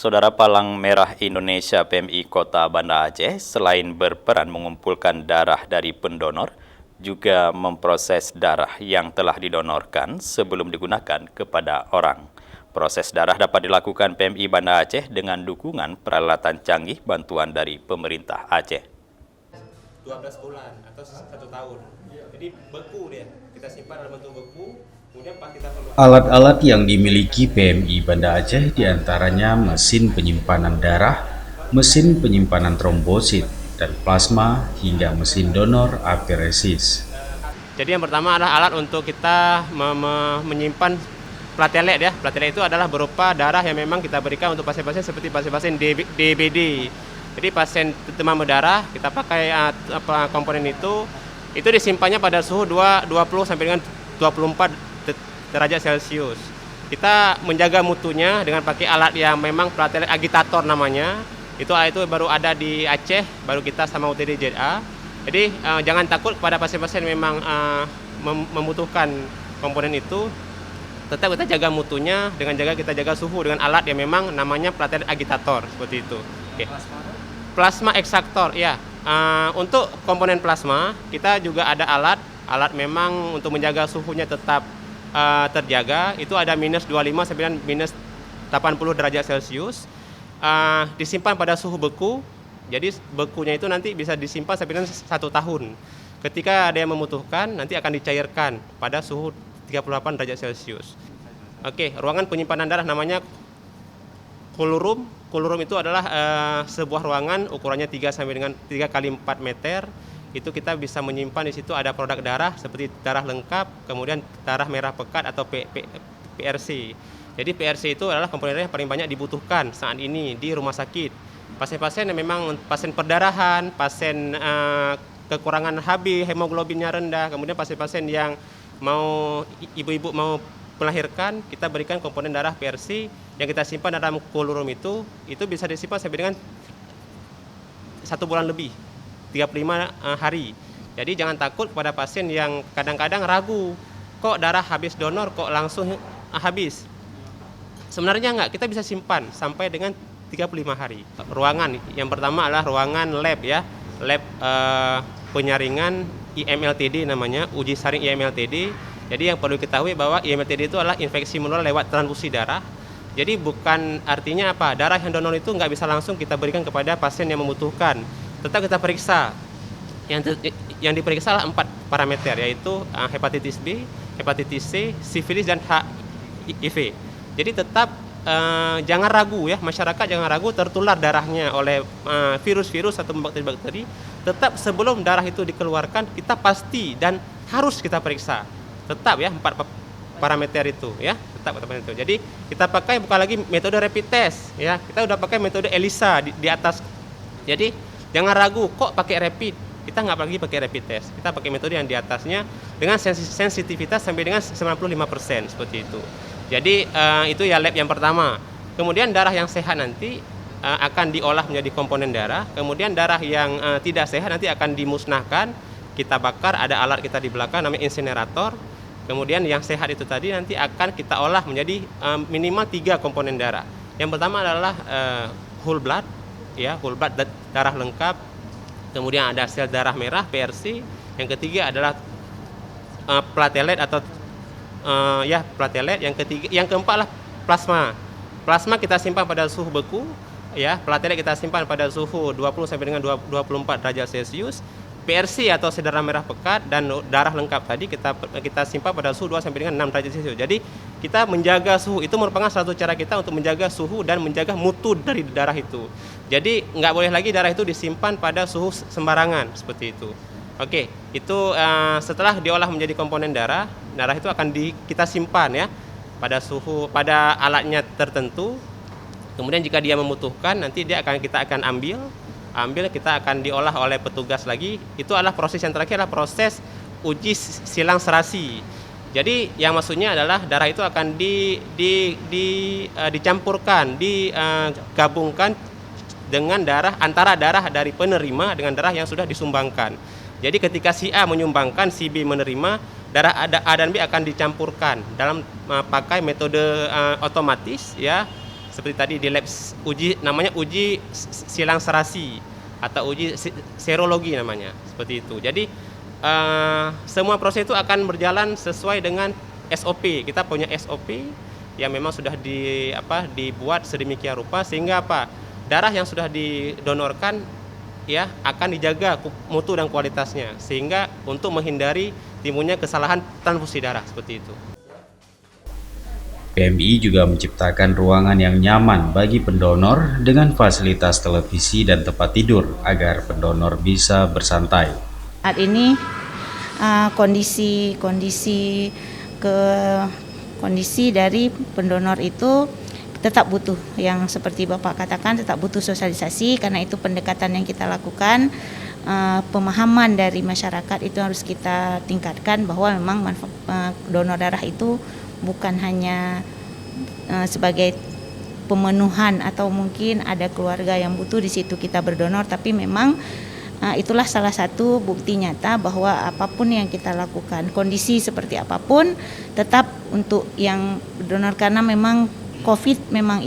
Saudara Palang Merah Indonesia PMI Kota Banda Aceh selain berperan mengumpulkan darah dari pendonor, juga memproses darah yang telah didonorkan sebelum digunakan kepada orang. Proses darah dapat dilakukan PMI Banda Aceh dengan dukungan peralatan canggih bantuan dari pemerintah Aceh. 12 bulan atau 1 tahun. Jadi beku dia. Kita simpan dalam bentuk beku. Kemudian pas kita perlu Alat-alat yang dimiliki PMI Banda Aceh diantaranya mesin penyimpanan darah, mesin penyimpanan trombosit, dan plasma hingga mesin donor aferesis. Jadi yang pertama adalah alat untuk kita menyimpan platelet ya. Platelet itu adalah berupa darah yang memang kita berikan untuk pasien-pasien seperti pasien-pasien DBD. Jadi pasien demam berdarah, kita pakai komponen itu disimpannya pada suhu 20 sampai dengan 24 derajat Celcius. Kita menjaga mutunya dengan pakai alat yang memang platelet agitator namanya. Itu baru ada di Aceh, baru kita sama UTD JA. Jadi jangan takut kepada pasien-pasien memang membutuhkan komponen itu. Tetap kita jaga mutunya dengan kita jaga suhu dengan alat yang memang namanya platelet agitator seperti itu. Oke. Plasma eksaktor ya. Untuk komponen plasma kita juga ada alat memang untuk menjaga suhunya tetap terjaga. Itu ada minus 25 sampai dengan minus 80 derajat Celcius. Disimpan pada suhu beku. Jadi bekunya itu nanti bisa disimpan sampai dengan 1 tahun. Ketika ada yang membutuhkan nanti akan dicairkan pada suhu 38 derajat Celcius. Oke, ruangan penyimpanan darah namanya cool room. Cool room itu adalah sebuah ruangan ukurannya 3 sampai dengan 3 kali 4 meter. Itu kita bisa menyimpan di situ ada produk darah seperti darah lengkap, kemudian darah merah pekat atau PRC. Jadi PRC itu adalah komponen darah yang paling banyak dibutuhkan saat ini di rumah sakit. Pasien-pasien yang memang pasien perdarahan, pasien kekurangan HB, hemoglobinnya rendah, kemudian pasien-pasien yang ibu-ibu mau melahirkan, kita berikan komponen darah PRC yang kita simpan dalam cool room itu bisa disimpan sampai dengan 1 bulan lebih. 35 hari. Jadi jangan takut kepada pasien yang kadang-kadang ragu, kok darah habis donor kok langsung habis. Sebenarnya enggak, kita bisa simpan sampai dengan 35 hari. Ruangan yang pertama adalah ruangan lab ya. Lab penyaringan IMLTD namanya, uji saring IMLTD. Jadi yang perlu diketahui bahwa IMLTD itu adalah infeksi menular lewat transfusi darah. Jadi bukan artinya apa, darah yang donor itu nggak bisa langsung kita berikan kepada pasien yang membutuhkan. Tetap kita periksa. Yang diperiksa adalah 4 parameter, yaitu hepatitis B, hepatitis C, sifilis, dan HIV. Jadi tetap jangan ragu ya, masyarakat jangan ragu tertular darahnya oleh virus-virus atau bakteri-bakteri. Tetap sebelum darah itu dikeluarkan, kita pasti dan harus kita periksa. Tetap ya, 4 parameter itu ya, tetap itu. Jadi kita pakai bukan lagi metode rapid test ya, kita udah pakai metode ELISA di atas. Jadi jangan ragu, kok pakai rapid? Kita nggak lagi pakai rapid test. Kita pakai metode yang di atasnya dengan sensitivitas sampai dengan 95% seperti itu. Jadi itu ya lab yang pertama. Kemudian darah yang sehat nanti akan diolah menjadi komponen darah. Kemudian darah yang tidak sehat nanti akan dimusnahkan. Kita bakar, ada alat kita di belakang namanya insinerator. Kemudian yang sehat itu tadi nanti akan kita olah menjadi minimal 3 komponen darah. Yang pertama adalah whole blood. Ya, whole blood darah lengkap. Kemudian ada sel darah merah PRC. Yang ketiga adalah platelet atau platelet. Yang keempat adalah plasma. Plasma kita simpan pada suhu beku, ya. Platelet kita simpan pada suhu 20 sampai dengan 24 derajat Celcius. PRC atau sel darah merah pekat dan darah lengkap tadi kita simpan pada suhu 2 sampai dengan 6 derajat Celcius. Jadi kita menjaga suhu itu merupakan satu cara kita untuk menjaga suhu dan menjaga mutu dari darah itu. Jadi nggak boleh lagi darah itu disimpan pada suhu sembarangan seperti itu. Oke, itu setelah diolah menjadi komponen darah itu akan kita simpan ya pada alatnya tertentu. Kemudian jika dia membutuhkan nanti kita akan ambil kita akan diolah oleh petugas lagi. Itu adalah proses yang terakhir, adalah proses uji silang serasi. Jadi yang maksudnya adalah darah itu akan dicampurkan, digabungkan dengan antara darah dari penerima dengan darah yang sudah disumbangkan. Jadi ketika si A menyumbangkan, si B menerima, darah A dan B akan dicampurkan dalam pakai metode otomatis ya. seperti tadi di lab uji, namanya uji silang serasi atau uji serologi namanya, seperti itu. Jadi semua proses itu akan berjalan sesuai dengan SOP. Kita punya SOP yang memang sudah dibuat sedemikian rupa sehingga darah yang sudah didonorkan ya akan dijaga mutu dan kualitasnya sehingga untuk menghindari timbulnya kesalahan transfusi darah seperti itu. PMI juga menciptakan ruangan yang nyaman bagi pendonor dengan fasilitas televisi dan tempat tidur agar pendonor bisa bersantai. Saat ini kondisi dari pendonor itu tetap butuh, yang seperti Bapak katakan, tetap butuh sosialisasi, karena itu pendekatan yang kita lakukan. Pemahaman dari masyarakat itu harus kita tingkatkan bahwa memang donor darah itu bukan hanya sebagai pemenuhan atau mungkin ada keluarga yang butuh di situ kita berdonor, tapi memang itulah salah satu bukti nyata bahwa apapun yang kita lakukan, kondisi seperti apapun, tetap untuk yang berdonor, karena memang COVID memang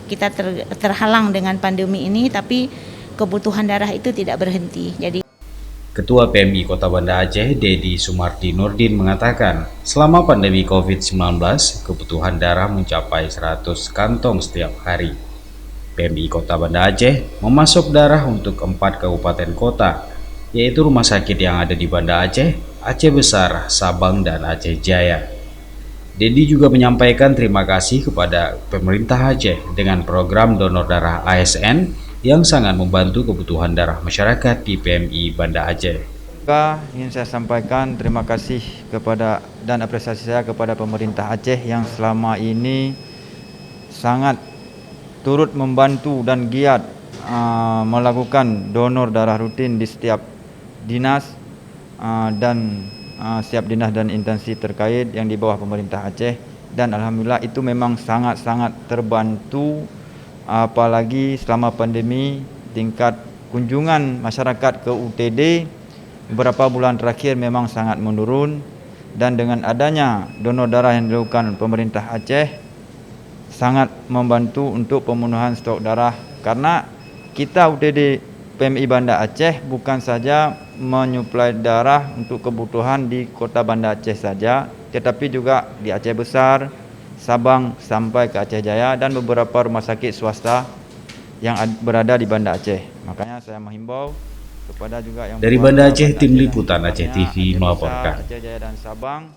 kita terhalang dengan pandemi ini, tapi kebutuhan darah itu tidak berhenti. Jadi Ketua PMI Kota Banda Aceh, Dedi Sumardi Nurdin mengatakan, selama pandemi COVID-19, kebutuhan darah mencapai 100 kantong setiap hari. PMI Kota Banda Aceh memasok darah untuk 4 kabupaten kota, yaitu rumah sakit yang ada di Banda Aceh, Aceh Besar, Sabang, dan Aceh Jaya. Dedi juga menyampaikan terima kasih kepada pemerintah Aceh dengan program donor darah ASN yang sangat membantu kebutuhan darah masyarakat di PMI Banda Aceh. Juga ingin saya sampaikan terima kasih kepada dan apresiasi saya kepada pemerintah Aceh yang selama ini sangat turut membantu dan giat melakukan donor darah rutin di setiap dinas dan setiap dinas dan instansi terkait yang di bawah pemerintah Aceh, dan alhamdulillah itu memang sangat-sangat terbantu, apalagi selama pandemi tingkat kunjungan masyarakat ke UTD beberapa bulan terakhir memang sangat menurun, dan dengan adanya donor darah yang dilakukan pemerintah Aceh sangat membantu untuk pemenuhan stok darah, karena kita UTD PMI Banda Aceh bukan saja menyuplai darah untuk kebutuhan di Kota Banda Aceh saja, tetapi juga di Aceh Besar, Sabang sampai ke Aceh Jaya dan beberapa rumah sakit swasta yang berada di Banda Aceh. Makanya saya menghimbau kepada juga yang dari Banda Aceh, tim liputan Aceh TV melaporkan. Aceh Jaya dan Sabang